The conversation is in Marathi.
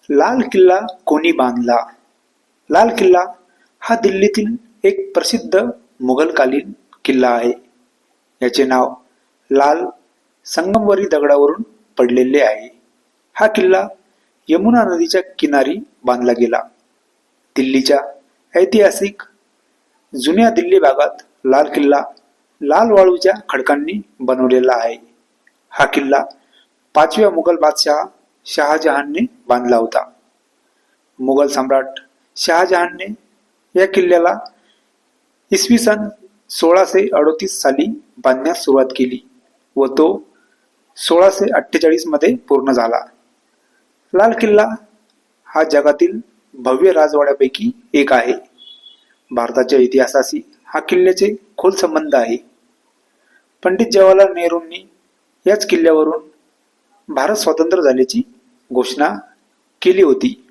लाल किल्ला कोणी बांधला? लाल किल्ला हा दिल्लीतील एक प्रसिद्ध मुघलकालीन किल्ला आहे. याचे नाव लाल संगमरवरी दगडावरून पडलेले आहे. हा किल्ला यमुना नदीच्या किनारी बांधला गेला. दिल्लीच्या ऐतिहासिक जुन्या दिल्ली भागात लाल किल्ला लाल वाळूच्या खडकांनी बनवलेला आहे. हा किल्ला 5व्या मुघल बादशाह शहाजहानने बांधला होता. मुघल सम्राट शहाजहानने या किल्ल्याला इसवी सन 1638 साली बांधण्यास सुरुवात केली व तो 1648 मध्ये पूर्ण झाला. लाल किल्ला हा जगातील भव्य राजवाड्यापैकी एक आहे. भारताच्या इतिहासाशी हा किल्ल्याचे खोल संबंध आहे. पंडित जवाहरलाल नेहरूंनी याच किल्ल्यावरून भारत स्वतंत्र झाल्याची घोषणा केली होती.